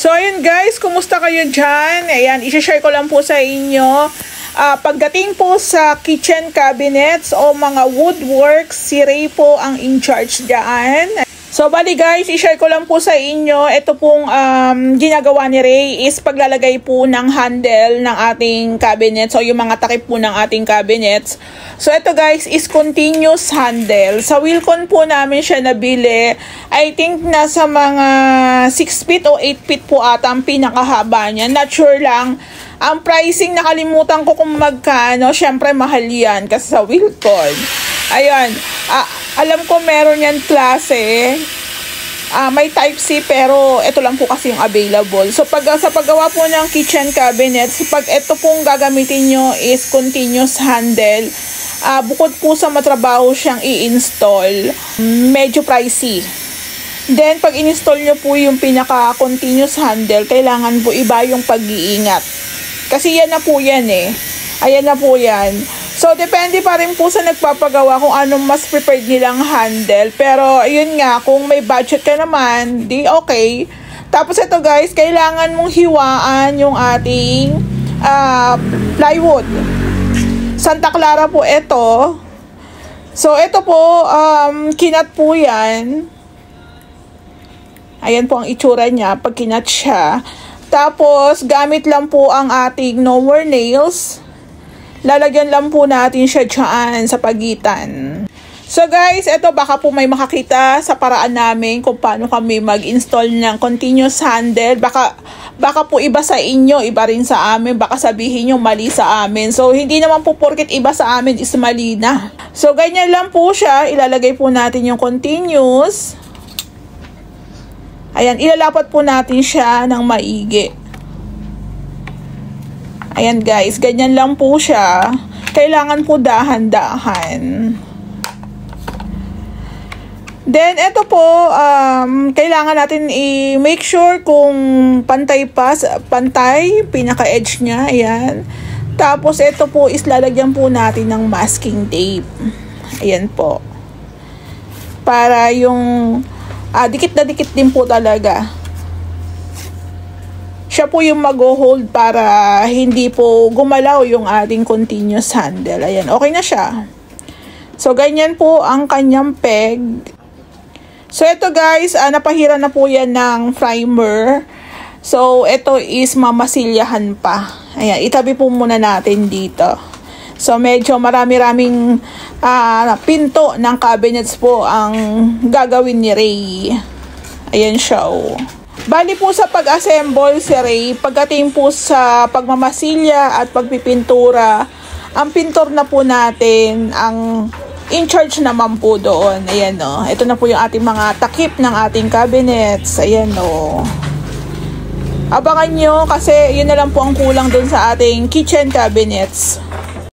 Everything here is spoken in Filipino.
So, ayun guys, kumusta kayo dyan? Ayan, isashare ko lang po sa inyo. Pagdating po sa kitchen cabinets o mga woodworks, si Ray po ang in charge dyan. So, bali guys, i-share ko lang po sa inyo. Ito pong ginagawa ni Ray is paglalagay po ng handle ng ating cabinets o yung mga takip po ng ating cabinets. So, ito guys is continuous handle. Sa Wilcon po namin siya nabili. I think nasa mga 6 feet o 8 feet po ata ang pinakahaba niya. Not sure lang. Ang pricing nakalimutan ko kung magkano. Syempre mahal yan kasi sa Wilcon. Ayan. Alam ko meron yan klase. May type C pero ito lang po kasi yung available. So sa paggawa po ng kitchen cabinets, pag ito pong gagamitin nyo is continuous handle, bukod po sa matrabaho siyang i-install, medyo pricey. Then pag in-install nyo po yung pinaka continuous handle, kailangan po iba yung pag-iingat. Kasi yan na po yan eh. Ayan na po yan. So, depende pa rin po sa nagpapagawa kung anong mas prepared nilang handle. Pero, yun nga, kung may budget ka naman, di okay. Tapos, ito guys, kailangan mong hiwaan yung ating plywood. Santa Clara po ito. So, ito po, kinat po yan. Ayan po ang itsura niya pag kinat siya. Tapos, gamit lang po ang ating no more nails. Lalagyan lang po natin siya dyan sa pagitan. So guys, ito baka po may makakita sa paraan namin kung paano kami mag-install ng continuous handle. Baka po iba sa inyo, iba rin sa amin. Baka sabihin nyo mali sa amin. So hindi naman po porket iba sa amin is mali na. So ganyan lang po siya. Ilalagay po natin yung continuous. Ayan, ilalapat po natin siya ng maigi. Ayan guys, ganyan lang po siya. Kailangan po dahan-dahan. Then, ito po, kailangan natin i-make sure kung pantay, pinaka-edge niya. Ayan. Tapos, ito po is lalagyan po natin ng masking tape. Ayan po. Para yung, dikit na dikit din po talaga. Siya po yung mag-hold para hindi po gumalaw yung ating continuous handle. Ayan, okay na siya. So, ganyan po ang kanyang peg. So, ito guys, napahira na po yan ng primer. So, ito is mamasilyahan pa. Ayan, itabi po muna natin dito. So, medyo marami-raming pinto ng cabinets po ang gagawin ni Ray. Ayan siya, oh. Bali po sa pag-assemble si Ray, pagdating po sa pagmamasilya at pagpipintura, ang pintor na po natin, ang in charge naman po doon. Ayan o. Ito na po yung ating mga takip ng ating cabinets. Ayan o. Abangan nyo kasi yun na lang po ang kulang doon sa ating kitchen cabinets.